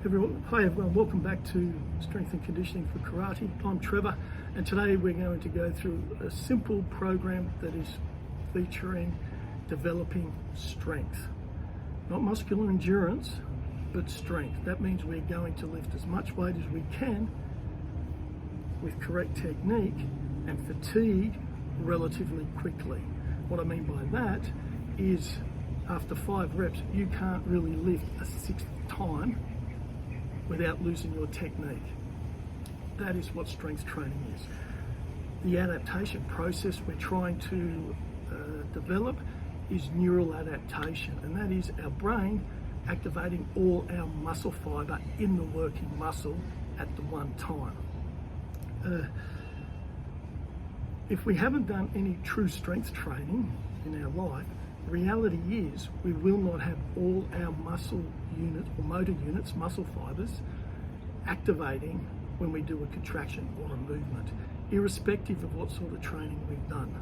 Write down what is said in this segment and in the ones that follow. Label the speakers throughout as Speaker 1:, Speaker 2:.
Speaker 1: Hi everyone, welcome back to Strength and Conditioning for Karate. I'm Trevor, and today we're going to go through a simple program that is featuring developing strength. Not muscular endurance, but strength. That means we're going to lift as much weight as we can with correct technique and fatigue relatively quickly. What I mean by that is after 5 reps, you can't really lift a 6th time without losing your technique. That is what strength training is. The adaptation process we're trying to develop is neural adaptation, and that is our brain activating all our muscle fibre in the working muscle at the one time. If we haven't done any true strength training in our life, the reality is we will not have all our muscle units or motor units, muscle fibres, activating when we do a contraction or a movement, irrespective of what sort of training we've done.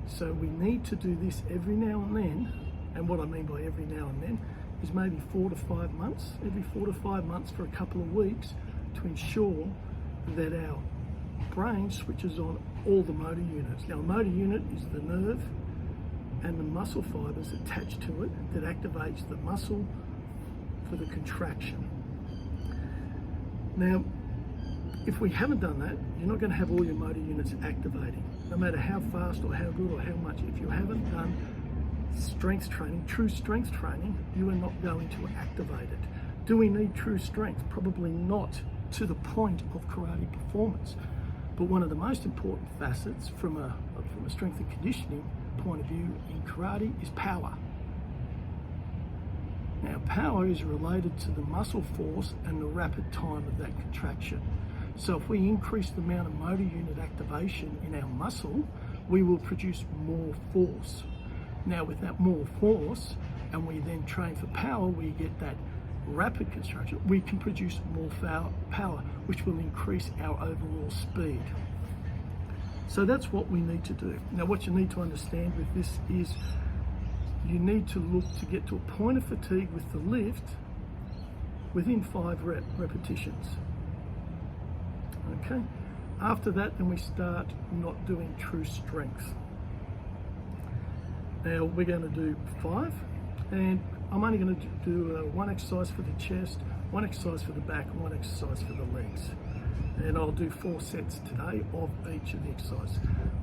Speaker 1: So we need to do this every now and then, and what I mean by every now and then is maybe 4 to 5 months, every 4 to 5 months for a couple of weeks, to ensure that our brain switches on all the motor units. Now, a motor unit is the nerve and the muscle fibres attached to it that activates the muscle for the contraction. Now, if we haven't done that, you're not going to have all your motor units activating, no matter how fast or how good or how much. If you haven't done strength training, true strength training, you are not going to activate it. Do we need true strength? Probably not to the point of karate performance. But one of the most important facets from a strength and conditioning point of view in karate is power. Now, power is related to the muscle force and the rapid time of that contraction. So if we increase the amount of motor unit activation in our muscle, we will produce more force. Now, with that more force, and we then train for power, we get that rapid contraction, we can produce more power, which will increase our overall speed. So that's what we need to do. Now, what you need to understand with this is you need to look to get to a point of fatigue with the lift within 5 repetitions. Okay? After that, then we start not doing true strength. Now, we're going to do 5, and I'm only going to do 1 exercise for the chest, 1 exercise for the back, and 1 exercise for the legs. And I'll do 4 sets today of each of the exercises.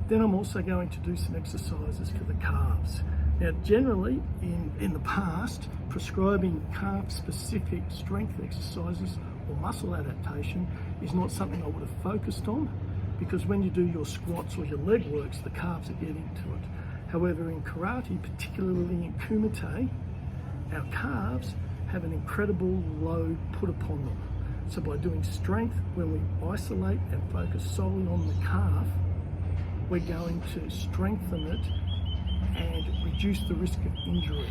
Speaker 1: Then I'm also going to do some exercises for the calves. Now, generally, in the past, prescribing calf-specific strength exercises or muscle adaptation is not something I would have focused on, because when you do your squats or your leg works, the calves are getting to it. However, in karate, particularly in kumite, our calves have an incredible load put upon them. So by doing strength, when we isolate and focus solely on the calf, we're going to strengthen it and reduce the risk of injury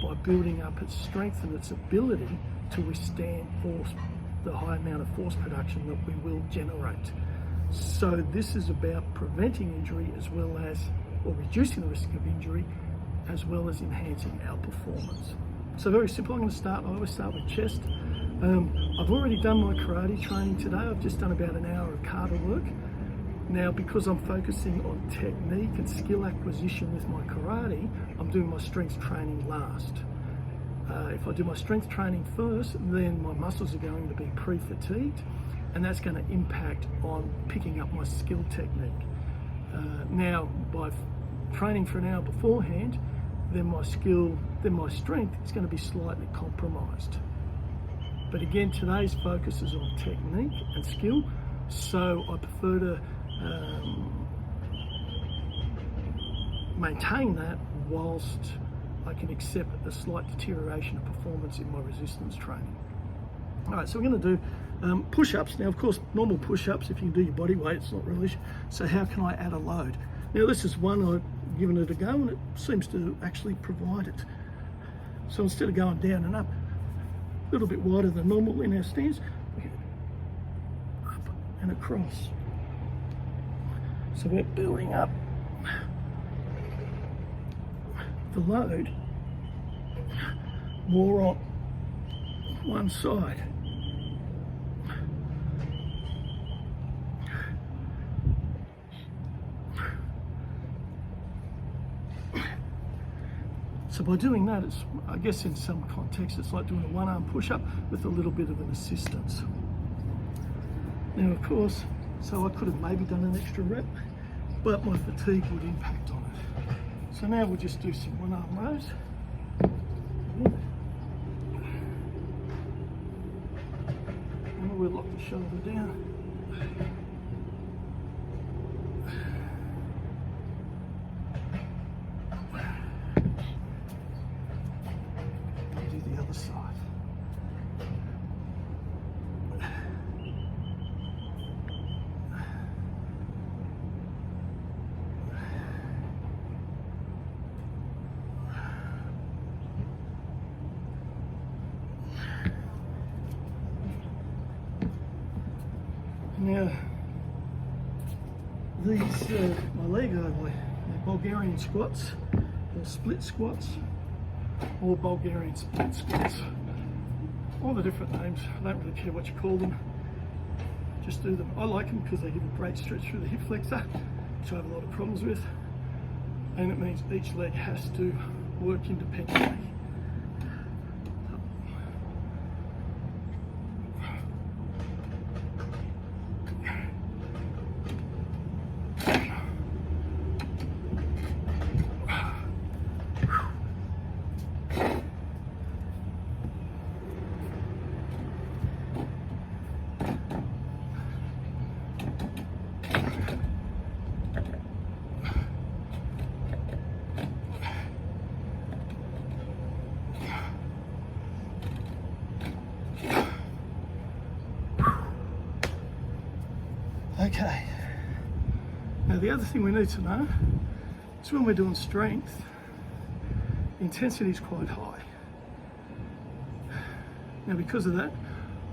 Speaker 1: by building up its strength and its ability to withstand force, the high amount of force production that we will generate. So this is about preventing injury as well as, or reducing the risk of injury, as well as enhancing our performance. So very simple. I always start with chest. I've already done my karate training today. I've just done about an hour of kata work. Now, because I'm focusing on technique and skill acquisition with my karate, I'm doing my strength training last. If I do my strength training first, then my muscles are going to be pre-fatigued, and that's going to impact on picking up my skill technique. Now, by training for an hour beforehand, then my strength is going to be slightly compromised. But again, today's focus is on technique and skill, so I prefer to maintain that whilst I can accept a slight deterioration of performance in my resistance training. All right, so we're going to do push-ups. Now, of course, normal push-ups, if you can do your body weight, it's not really. So how can I add a load? Now, this is one I've given it a go, and it seems to actually provide it. So instead of going down and up, a little bit wider than normal in our stance, we get up and across. So we're building up the load more one side. So by doing that, it's, I guess in some context, it's like doing a one-arm push-up with a little bit of an assistance. Now, of course, so I could have maybe done an extra rep, but my fatigue would impact on it. So now we'll just do some one-arm rows. And we'll lock the shoulder down. Side. Now, these my leg over, they're Bulgarian squats or split squats, or Bulgarian split squats. All the different names, I don't really care what you call them, just do them. I like them because they give a great stretch through the hip flexor, which I have a lot of problems with, and it means each leg has to work independently. Okay, now the other thing we need to know is when we're doing strength, intensity is quite high. Now because of that,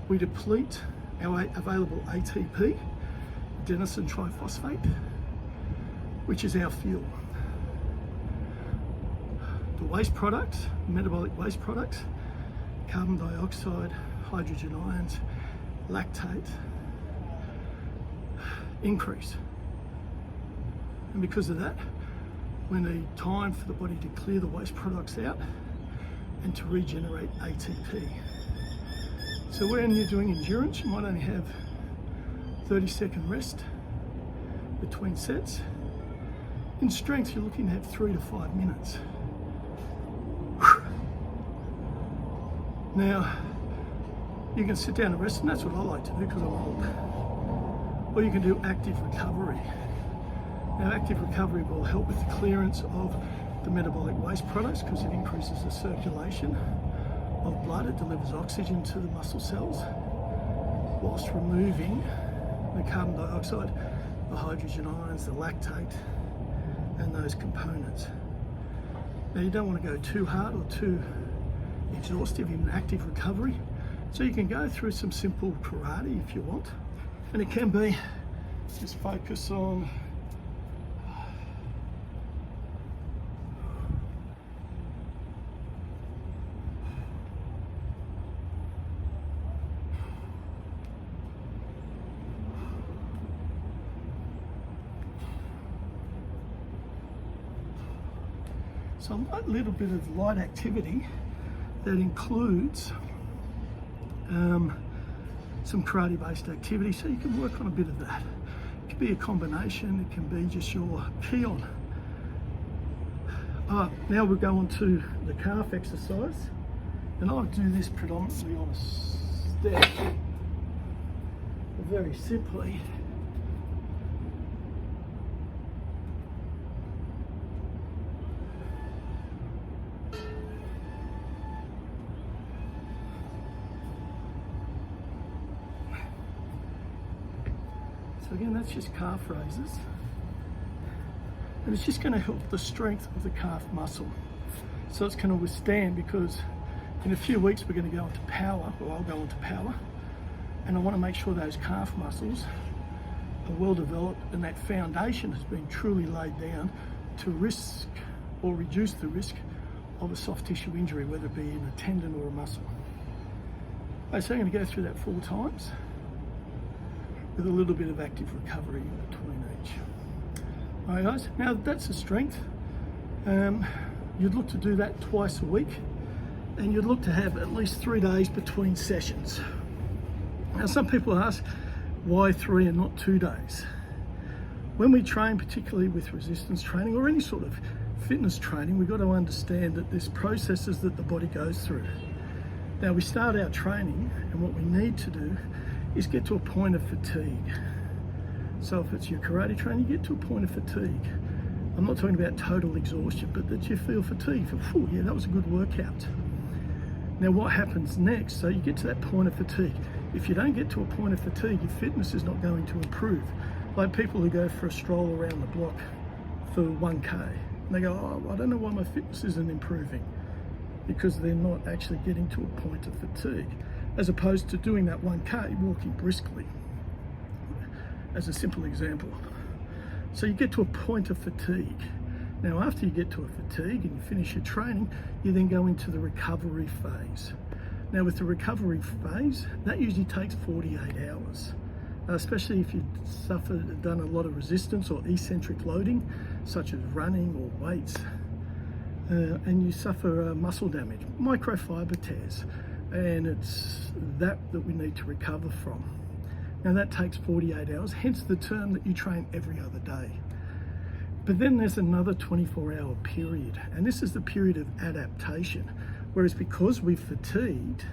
Speaker 1: we deplete our available ATP, adenosine triphosphate, which is our fuel. The waste products, metabolic waste products, carbon dioxide, hydrogen ions, lactate, increase. And because of that, we need time for the body to clear the waste products out and to regenerate ATP. So when you're doing endurance, you might only have 30-second rest between sets. In strength, you're looking at 3 to 5 minutes. Now, you can sit down and rest, and that's what I like to do because I'm old. Or you can do active recovery. Now, active recovery will help with the clearance of the metabolic waste products because it increases the circulation of blood. It delivers oxygen to the muscle cells whilst removing the carbon dioxide, the hydrogen ions, the lactate, and those components. Now, you don't want to go too hard or too exhaustive in active recovery, so you can go through some simple karate if you want. And it can be just focus on so a little bit of light activity that includes some karate-based activity, so you can work on a bit of that. It can be a combination, it can be just your key on. Now we'll go on to the calf exercise, and I do this predominantly on a step, very simply. So again, that's just calf raises. And it's just going to help the strength of the calf muscle. So it's going to withstand, because in a few weeks we're going to go into power, or I'll go into power. And I want to make sure those calf muscles are well developed and that foundation has been truly laid down to risk or reduce the risk of a soft tissue injury, whether it be in a tendon or a muscle. Okay, so I'm going to go through that 4 times with a little bit of active recovery in between each. All right, guys, now that's the strength. You'd look to do that twice a week, and you'd look to have at least 3 days between sessions. Now, some people ask, why 3 and not 2 days? When we train, particularly with resistance training or any sort of fitness training, we've got to understand that there's processes that the body goes through. Now, we start our training, and what we need to do is get to a point of fatigue. So if it's your karate training, you get to a point of fatigue. I'm not talking about total exhaustion, but that you feel fatigued. Oh, yeah, that was a good workout. Now, what happens next? So you get to that point of fatigue. If you don't get to a point of fatigue, your fitness is not going to improve. Like people who go for a stroll around the block for 1K, and they go, oh, I don't know why my fitness isn't improving, because they're not actually getting to a point of fatigue, as opposed to doing that 1K, walking briskly, as a simple example. So you get to a point of fatigue. Now, after you get to a fatigue and you finish your training, you then go into the recovery phase. Now, with the recovery phase, that usually takes 48 hours, especially if you've done a lot of resistance or eccentric loading, such as running or weights, and you suffer muscle damage, microfiber tears, and it's that we need to recover from. Now, that takes 48 hours, hence the term that you train every other day. But then there's another 24-hour period, and this is the period of adaptation, whereas because we've fatigued,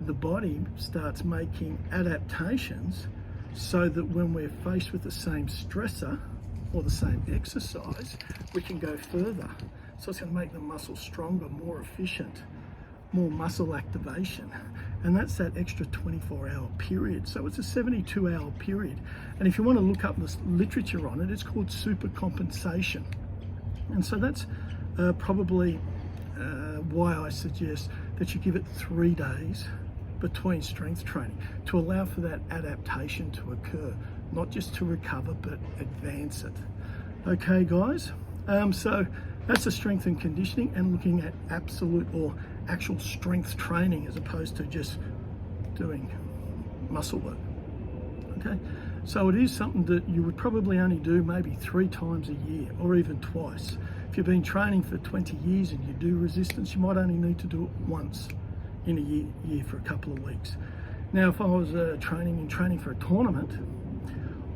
Speaker 1: the body starts making adaptations so that when we're faced with the same stressor or the same exercise, we can go further. So it's going to make the muscle stronger, more efficient, more muscle activation. And that's that extra 24-hour period. So it's a 72-hour period. And if you want to look up the literature on it, it's called supercompensation. And so that's probably why I suggest that you give it 3 days between strength training to allow for that adaptation to occur, not just to recover, but advance it. Okay, guys? So that's the strength and conditioning, and looking at absolute or actual strength training as opposed to just doing muscle work. Okay, so it is something that you would probably only do maybe 3 times a year, or even twice. If you've been training for 20 years and you do resistance, you might only need to do it once in a year for a couple of weeks. Now, if I was training for a tournament,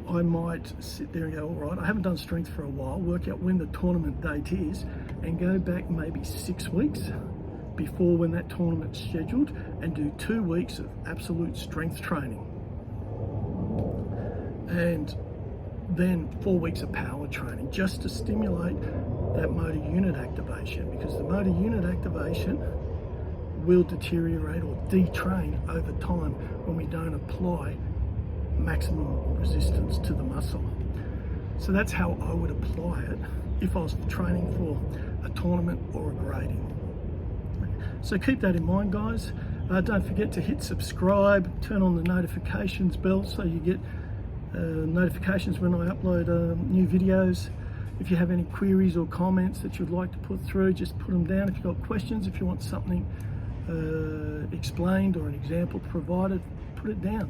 Speaker 1: I might sit there and go, all right, I haven't done strength for a while, work out when the tournament date is, and go back maybe 6 weeks before when that tournament's scheduled, and do 2 weeks of absolute strength training. And then 4 weeks of power training, just to stimulate that motor unit activation, because the motor unit activation will deteriorate or detrain over time when we don't apply maximum resistance to the muscle. So that's how I would apply it if I was training for a tournament or a grading. So keep that in mind, guys. Don't forget to hit subscribe, turn on the notifications bell so you get notifications when I upload new videos. If you have any queries or comments that you'd like to put through, just put them down. If you've got questions, if you want something explained or an example provided, put it down.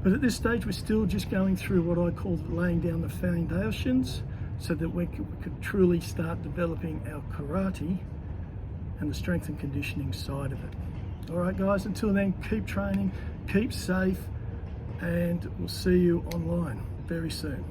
Speaker 1: But at this stage, we're still just going through what I call laying down the foundations so that we could truly start developing our karate and the strength and conditioning side of it. All right, guys, until then, keep training, keep safe, and we'll see you online very soon.